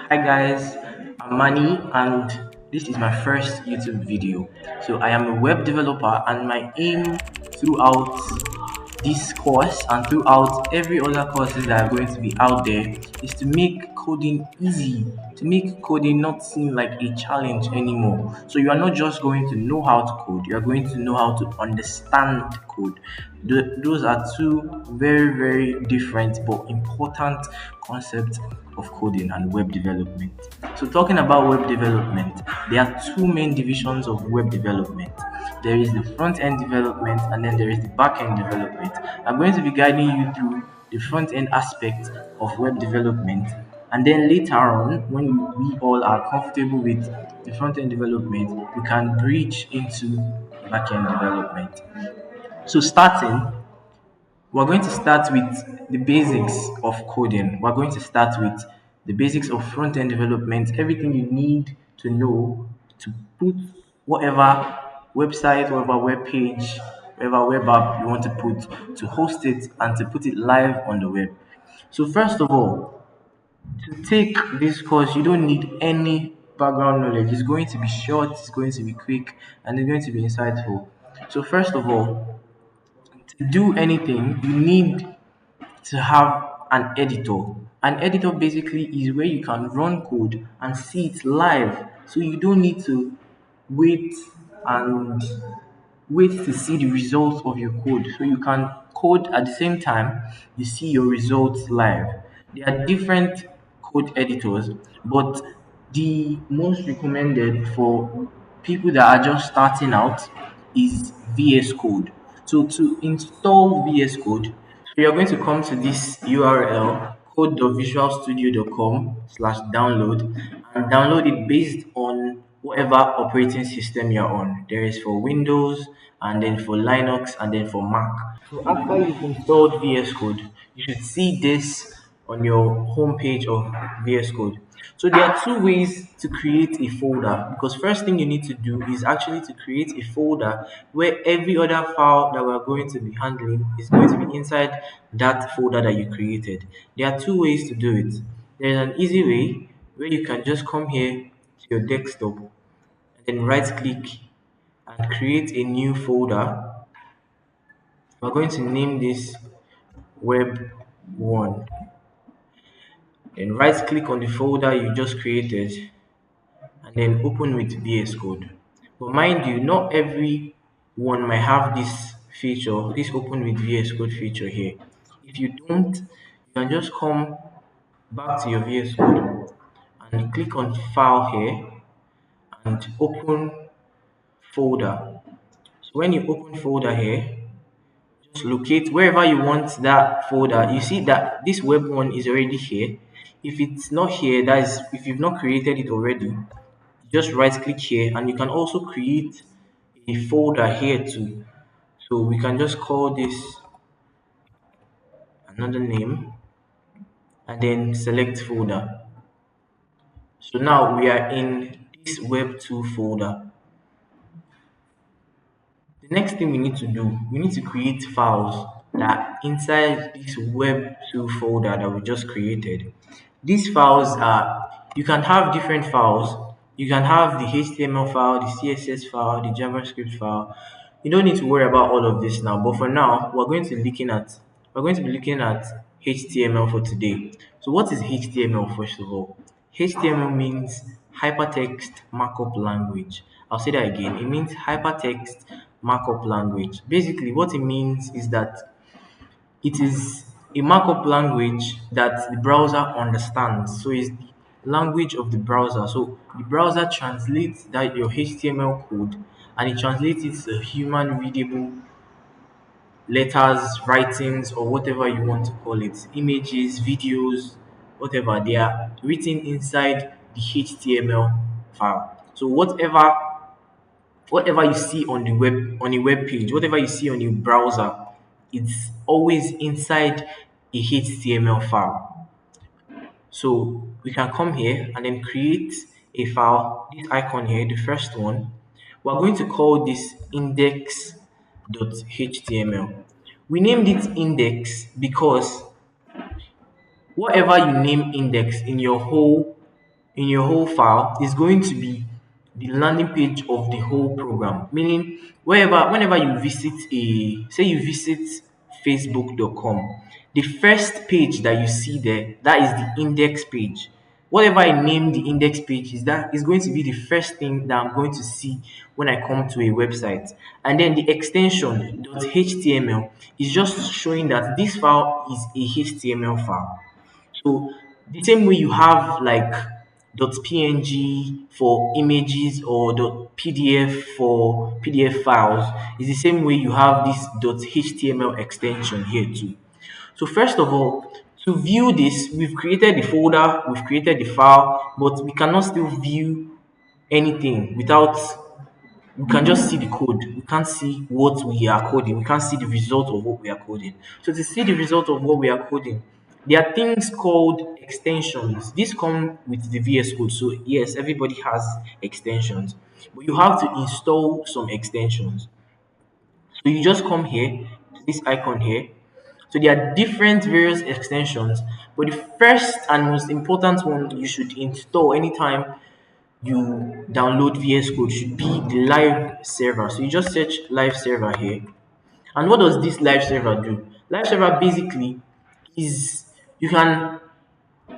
Hi guys, I'm Manny and this is my first YouTube video. So I am a web developer and my aim throughout this course and throughout every other courses that are going to be out there is to make coding easy, to make coding not seem like a challenge anymore. So you are not just going to know how to code, you are going to know how to understand code. Those are two very, very different but important concepts of coding and web development. So talking about web development, there are two main divisions of web development. There is the front end development and then there is the back end development. I'm going to be guiding you through the front end aspect of web development, and then later on, when we all are comfortable with the front end development, we can bridge into back end development. So starting, we're going to start with the basics of coding. We're going to start with the basics of front end development, everything you need to know to put whatever website, whatever web page, whatever web app you want to put, to host it and to put it live on the web. So, first of all, to take this course, you don't need any background knowledge. It's going to be short, it's going to be quick, and it's going to be insightful. So, first of all, to do anything, you need to have an editor. An editor basically is where you can run code and see it live. So you don't need to wait and wait to see the results of your code. So you can code at the same time you see your results live. There are different code editors, but the most recommended for people that are just starting out is VS Code. So to install VS Code, so you're going to come to this URL code.visualstudio.com/download and download it based on whatever operating system you're on. There is for Windows and then for Linux and then for Mac. So after you've installed VS Code, you should see this on your homepage of VS Code. So there are two ways to create a folder, because first thing you need to do is actually to create a folder where every other file that we're going to be handling is going to be inside that folder that you created. There are two ways to do it. There's an easy way where you can just come here to your desktop and then right click and create a new folder. We're going to name this web 1. Then right click on the folder you just created and then open with VS Code. But mind you, not every one might have this feature, this open with VS Code feature here. If you don't, you can just come back to your VS Code and click on file here and open folder. So when you open folder here, just locate wherever you want that folder. You see that this web one is already here. If it's not here, that is if you've not created it already, just right click here and you can also create a folder here too. So we can just call this another name and then select folder. So now we are in this web 2 folder. The next thing we need to do, we need to create files that are inside this web 2 folder that we just created. These files are, you can have different files. You can have the HTML file, the CSS file, the JavaScript file. You don't need to worry about all of this now, but for now, we're going to be looking at HTML for today. So what is HTML first of all? HTML means hypertext markup language. I'll say that again. It means hypertext markup language. Basically, what it means is that it is a markup language that the browser understands. So it's the language of the browser. So the browser translates that your HTML code and it translates it to human readable letters, writings, or whatever you want to call it, images, videos, whatever, they are written inside the HTML file. So whatever you see on the web on a web page, whatever you see on your browser, it's always inside a HTML file. So we can come here and then create a file, this icon here, the first one. We're going to call this index.html. We named it index because whatever you name index in your whole in your whole file is going to be the landing page of the whole program. Meaning, whenever you visit say you visit facebook.com, the first page that you see there, that is the index page. Whatever I name the index page is, that is going to be the first thing that I'm going to see when I come to a website. And then the extension .html is just showing that this file is a HTML file. So the same way you have like .png for images or .pdf for PDF files, is the same way you have this .html extension here too. So first of all, to view this, we've created the folder, we've created the file, but we cannot still view anything without, we can just see the code. We can't see what we are coding. We can't see the result of what we are coding. So to see the result of what we are coding, there are things called extensions. These come with the VS Code. So yes, everybody has extensions, but you have to install some extensions. So you just come here to this icon here. So there are different various extensions, but the first and most important one you should install anytime you download VS Code should be the live server. So you just search live server here. And what does this live server do? Live server basically is, you can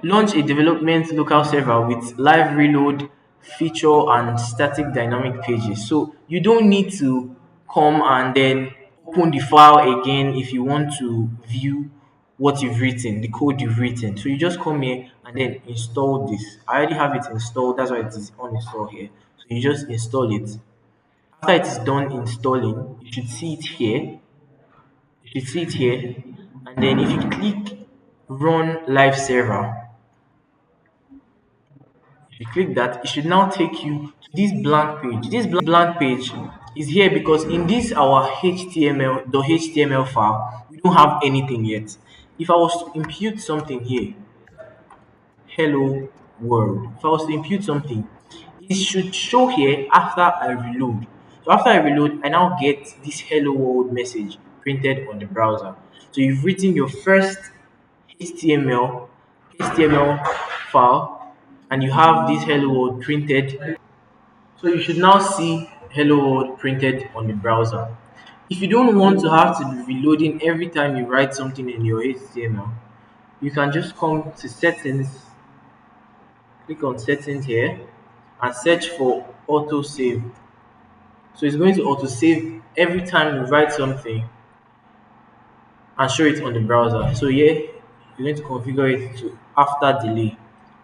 launch a development local server with live reload feature and static dynamic pages. So you don't need to come and then open the file again if you want to view what you've written, the code you've written. So you just come here and then install this. I already have it installed, that's why it is uninstalled here. So you just install it. After it is done installing, you should see it here. You should see it here. And then if you click run live server, if you click that, it should now take you to this blank page. This blank page is here because in this our HTML file, we don't have anything yet. If I was to impute something here, hello world. If I was to impute something, it should show here after I reload. So after I reload, I now get this hello world message printed on the browser. So you've written your first HTML file, and you have this hello world printed. So you should now see hello world printed on the browser. If you don't want to have to be reloading every time you write something in your HTML, you can just come to settings, click on settings here, and search for auto save. So it's going to auto save every time you write something and show it on the browser. So here you're going to configure it to after delay.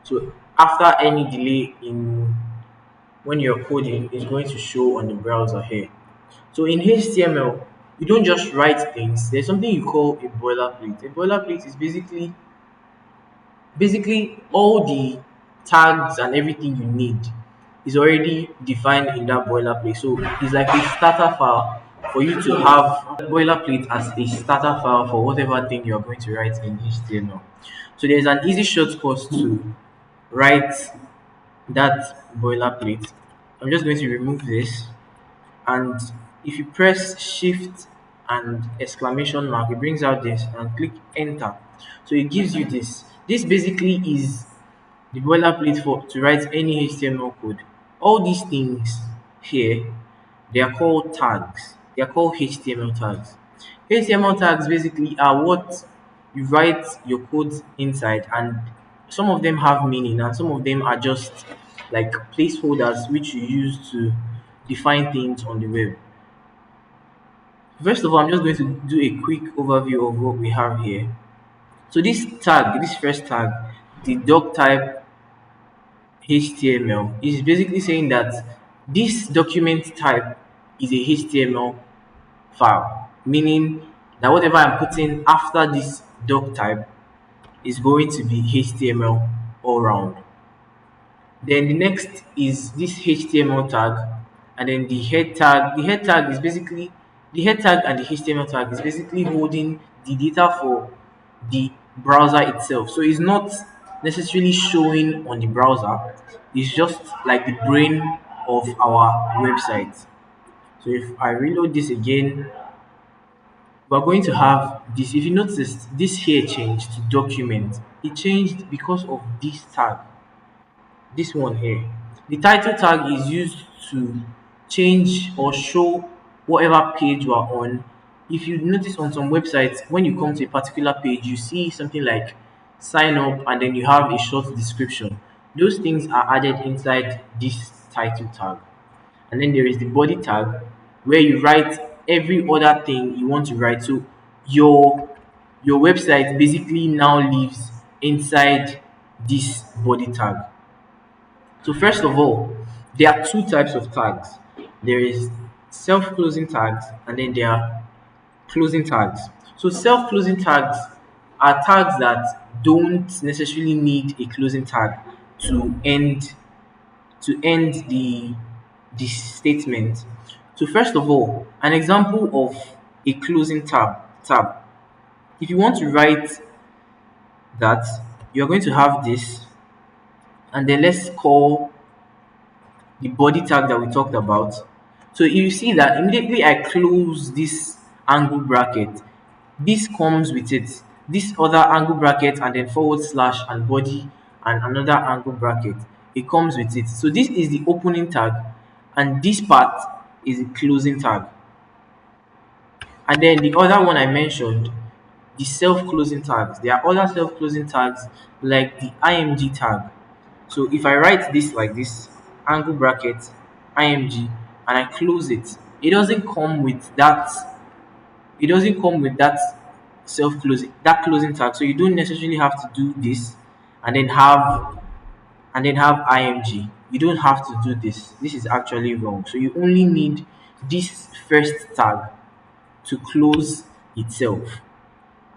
So after any delay in when you're coding, it's going to show on the browser here. So in HTML, you don't just write things. There's something you call a boilerplate. A boilerplate is basically all the tags and everything you need is already defined in that boilerplate. So it's like a starter file for you to have boilerplate as a starter file for whatever thing you're going to write in HTML. So there's an easy shortcut to write that boilerplate. I'm just going to remove this, and if you press shift and exclamation mark, it brings out this, and click enter. So it gives you this. This basically is the boilerplate for to write any HTML code. All these things here, they are called tags. They are called HTML tags. HTML tags basically are what you write your code inside, and some of them have meaning and some of them are just like placeholders which you use to define things on the web. First of all, I'm just going to do a quick overview of what we have here. So this tag, this first tag, the doc type HTML, is basically saying that this document type is a HTML file, meaning that whatever I'm putting after this doc type is going to be HTML all round. Then the next is this HTML tag, and then the head tag. The head tag is basically the head tag and the HTML tag is basically holding the data for the browser itself. So it's not necessarily showing on the browser. It's just like the brain of our website. So if I reload this again, we're going to have this. If you notice, this here changed to document. It changed because of this tag. this one here. The title tag is used to change or show whatever page you are on. If you notice on some websites, when you come to a particular page, you see something like sign up and then you have a short description. Those things are added inside this title tag. And then there is the body tag where you write every other thing you want to write. So your your website basically now lives inside this body tag. So first of all, there are two types of tags. There is self-closing tags and then there are closing tags. So self-closing tags are tags that don't necessarily need a closing tag to end the statement. So first of all, an example of a closing tab. If you want to write that, you're going to have this, and then let's call the body tag that we talked about. So you see that immediately I close this angle bracket, this comes with it. This other angle bracket and then forward slash and body and another angle bracket. It comes with it. So this is the opening tag and this part is the closing tag. And then the other one I mentioned, the self-closing tags. There are other self-closing tags like the img tag. So if I write this like this, angle bracket, img, and I close it, it doesn't come with that closing tag. So you don't necessarily have to do this and then have img. You don't have to do this. This is actually wrong. So you only need this first tag to close itself.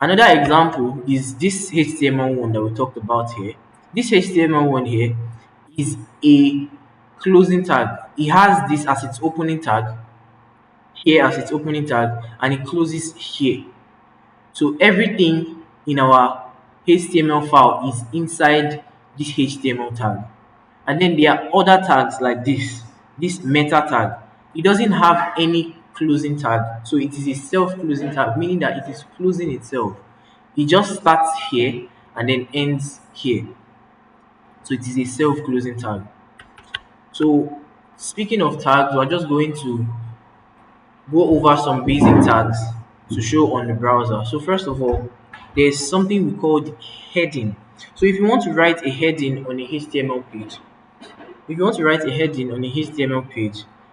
Another example is this HTML one that we talked about here. This HTML one here is a closing tag. It has this as its opening tag, here as its opening tag, and it closes here. So everything in our HTML file is inside this HTML tag. And then there are other tags like this meta tag. It doesn't have any closing tag, so it is a self-closing tag, meaning that it is closing itself. It just starts here and then ends here. So it is a self-closing tag. So speaking of tags, we're just going to go over some basic tags to show on the browser. So first of all, there's something we call the heading. So if you want to write a heading on a HTML page,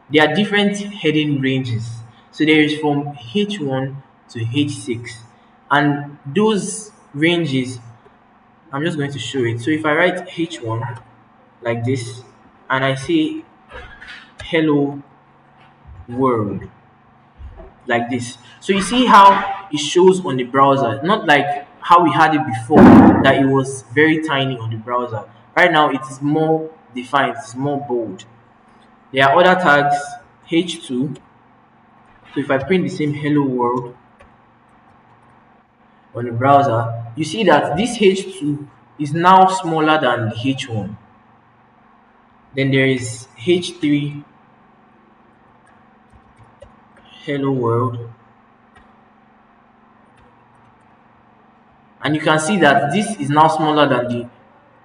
there are different heading ranges. So there is from H1 to H6, and those ranges, I'm just going to show it. So if I write H1 like this, and I say hello world like this. So you see how it shows on the browser, not like how we had it before, that it was very tiny on the browser. Right now it is more defined, it's more bold. There are other tags, H2. So if I print the same hello world on the browser, you see that this H2 is now smaller than the H1. Then there is H3 hello world, and you can see that this is now smaller than the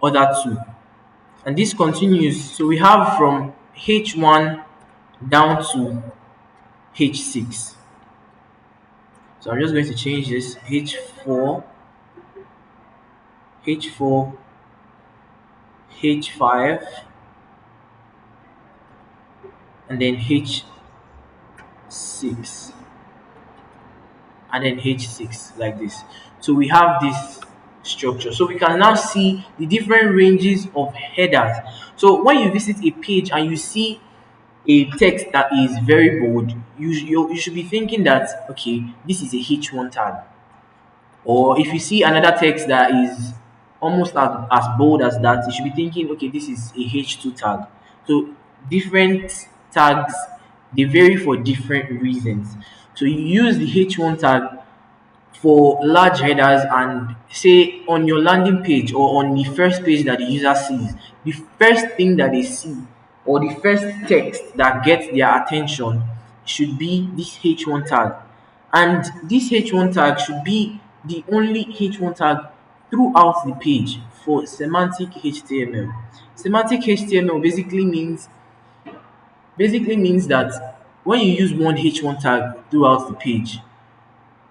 other two, and this continues. So we have from H1 down to H6. So I'm just going to change this H4, H4, H5, and then H6, and then H6 like this. So we have this structure. So we can now see the different ranges of headers. So when you visit a page and you see a text that is very bold, you should be thinking that, okay, this is a H1 tag. Or if you see another text that is almost as bold as that, you should be thinking, okay, this is a H2 tag. So different tags, they vary for different reasons. So you use the H1 tag for large headers, and say on your landing page or on the first page that the user sees, the first thing that they see or the first text that gets their attention should be this H1 tag. And this H1 tag should be the only H1 tag throughout the page for semantic HTML. Semantic HTML basically means that when you use one H1 tag throughout the page,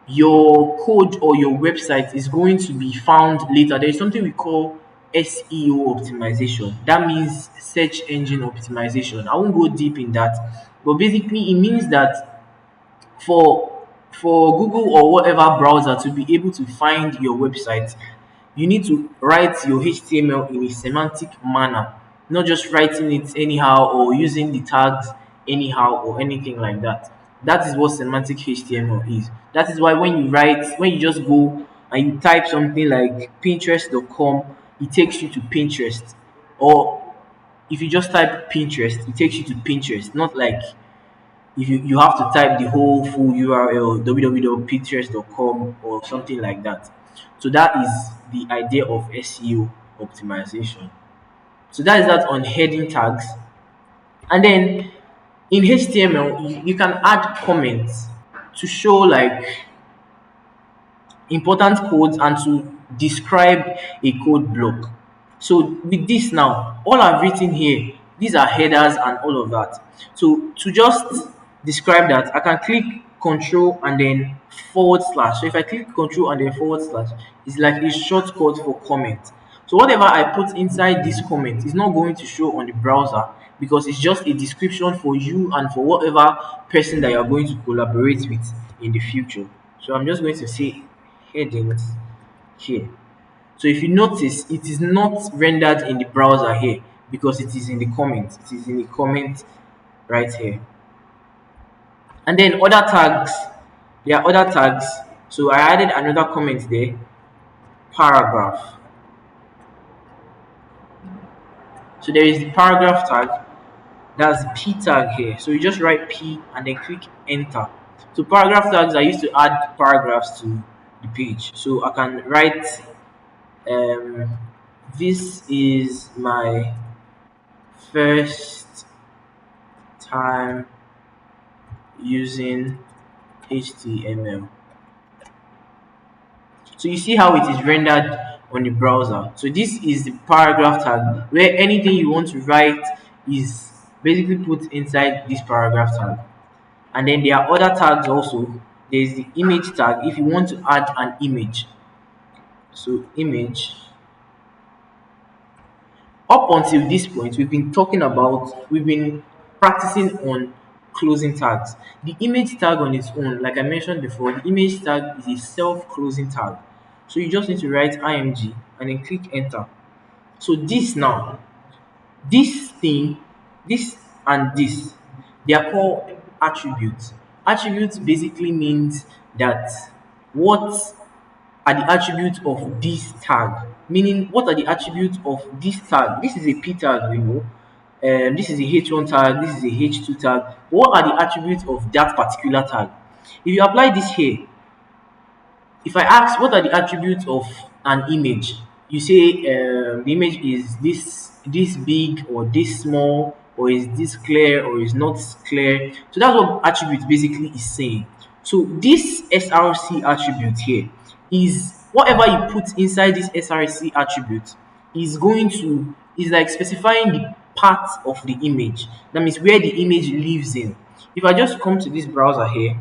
your code or your website is going to be found later. There is something we call SEO optimization. That means search engine optimization. I won't go deep in that, but basically it means that for Google or whatever browser to be able to find your website, you need to write your HTML in a semantic manner, not just writing it anyhow or using the tags anyhow or anything like that. That is what semantic HTML is. That is why when you just go and you type something like Pinterest.com, it takes you to Pinterest. Or if you just type Pinterest, it takes you to Pinterest, not like if you have to type the whole full URL www.pinterest.com or something like that. So that is the idea of SEO optimization. So that is that on heading tags. And then in HTML, you can add comments to show like important codes and to describe a code block. So with this now, all I've written here, these are headers and all of that. So to just describe that, I can click control and then forward slash. So if I click control and then forward slash, it's like a shortcut for comment. So whatever I put inside this comment is not going to show on the browser because it's just a description for you and for whatever person that you're going to collaborate with in the future. So I'm just going to say headings here. So if you notice, it is not rendered in the browser here because it is in the comment. It is in the comment right here. And then other tags, there are other tags. So I added another comment there, paragraph. So there is the paragraph tag, that's the P tag here. So you just write P and then click enter. So paragraph tags I used to add paragraphs to the page. So I can write um, this is my first time using HTML. So you see how it is rendered on the browser. So this is the paragraph tag where anything you want to write is basically put inside this paragraph tag. And then there are other tags also. There is the image tag if you want to add an image. So image. Up until this point, we've been practicing on closing tags. The image tag on its own, like I mentioned before, the image tag is a self-closing tag. So you just need to write img and then click enter. So this now, this thing, this and this, they are called attributes. Attributes basically means that what are the attributes of this tag? Meaning, what are the attributes of this tag? This is a P tag, we know. This is a H1 tag, this is a H2 tag. What are the attributes of that particular tag? If you apply this here, if I ask what are the attributes of an image, you say the image is this big or this small or is this clear or is not clear. So that's what attribute basically is saying. So this src attribute here is whatever you put inside this src attribute is like specifying the part of the image. That means where the image lives in. If I just come to this browser here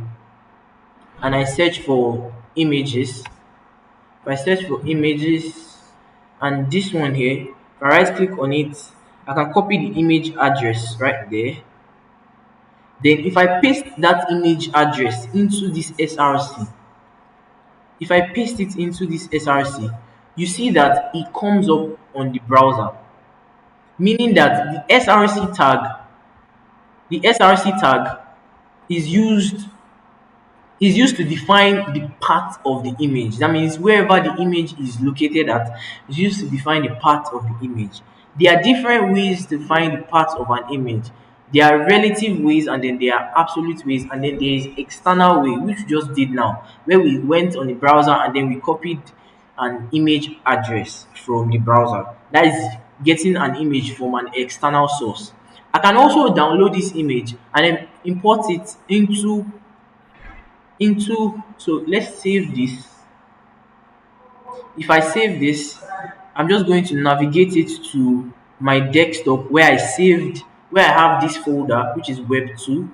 and I search for images, if I search for images and this one here, if I right click on it, I can copy the image address right there. Then if I paste that image address into this src, if I paste it into this src, you see that it comes up on the browser, meaning that the src tag is used to define the part of the image. That means wherever the image is located at is used to define the part of the image. There are different ways to find the part of an image. There are relative ways and then there are absolute ways and then there is external way, which we just did now, where we went on the browser and then we copied an image address from the browser. That is getting an image from an external source. I can also download this image and then import it so let's save this. If I save this I'm just going to navigate it to my desktop where I have this folder, which is web 2,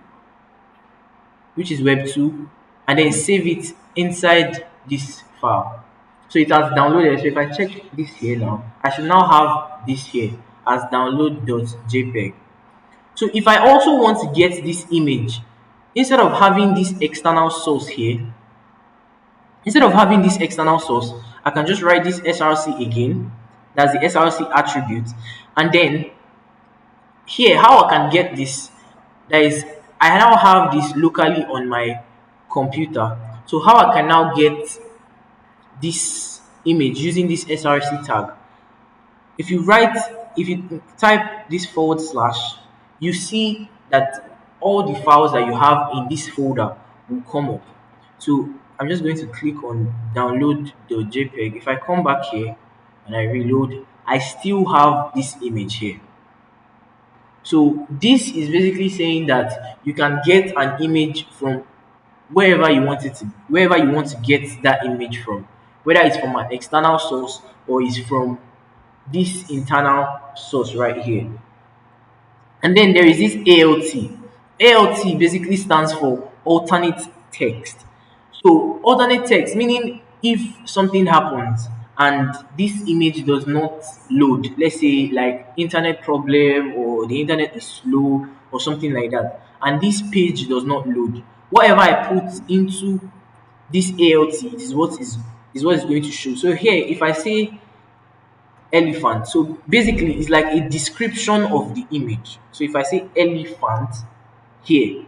and then save it inside this file. So it has downloaded. So if I check this here now, I should now have this here as download.jpg. So if I also want to get this image, instead of having this external source here, I can just write this src again. That's the src attribute. And then here, how I can get this, that is, I now have this locally on my computer. So how I can now get this image using this src tag, if you write, if you type this forward slash, you see that all the files that you have in this folder will come up. So I'm just going to click on download the JPEG. If I come back here and I reload, I still have this image here. So this is basically saying that you can get an image from wherever you want to get that image from, whether it's from an external source or it's from this internal source right here. And then there is this ALT. ALT basically stands for alternate text. So alternate text meaning if something happens and this image does not load, let's say like internet problem or the internet is slow or something like that, and this page does not load, whatever I put into this ALT is what is going to show. So here, if I say elephant, so basically it's like a description of the image. So if I say elephant here,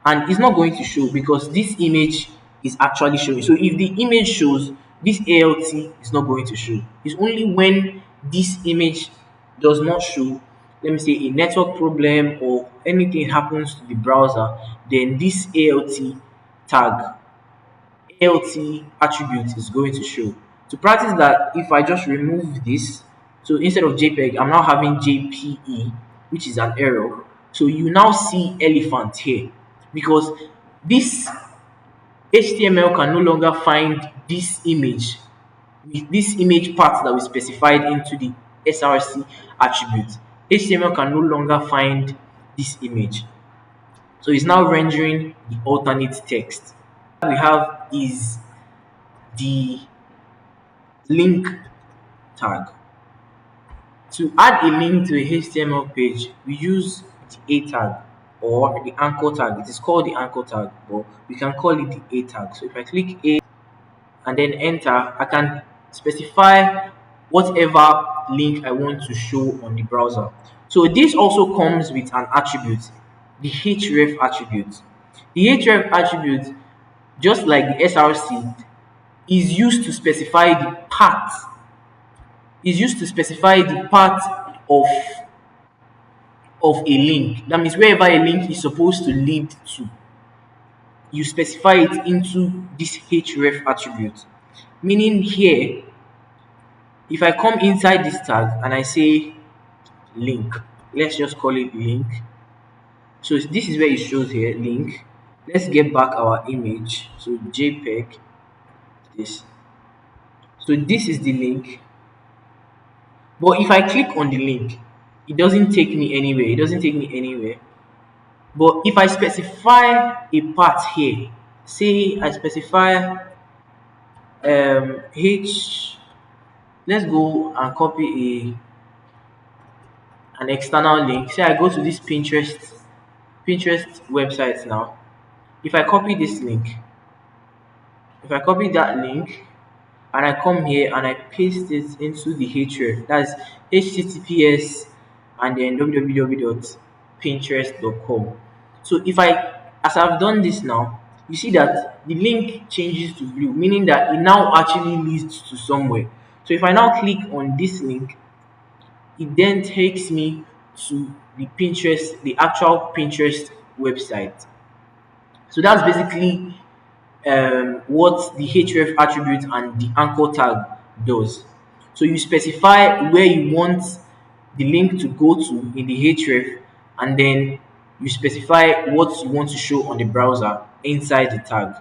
and it's not going to show because this image is actually showing. So if the image shows, this ALT is not going to show. It's only when this image does not show, let me say a network problem or anything happens to the browser, then this tag ALT attribute is going to show. To practice that, if I just remove this, so instead of JPEG, I'm now having JPE, which is an error. So you now see elephant here because this HTML can no longer find this image part that we specified into the src attribute. HTML can no longer find this image. So it's now rendering the alternate text. What we have is the link tag. To add a link to a HTML page, we use the A tag or the anchor tag. It is called the anchor tag, but we can call it the A tag. So if I click A and then enter, I can specify whatever link I want to show on the browser. So this also comes with an attribute, the href attribute. The href attribute, just like the src, is used to specify the part of a link. That means wherever a link is supposed to lead to, you specify it into this href attribute. Meaning here, if I come inside this tag and I say link, let's just call it link. So this is where it shows here, link. Let's get back our image. So JPEG, this. So this is the link. But if I click on the link, it doesn't take me anywhere. But if I specify a part here, say I specify h, let's go and copy an external link. Say I go to this Pinterest website now. If I copy this link, if I copy that link and I come here and I paste it into the href, that's https and then www.pinterest.com. So if as I've done this now, you see that the link changes to blue, meaning that it now actually leads to somewhere. So if I now click on this link, it then takes me to the actual Pinterest website. So that's basically what the href attribute and the anchor tag does. So you specify where you want the link to go to in the href, and then you specify what you want to show on the browser inside the tag.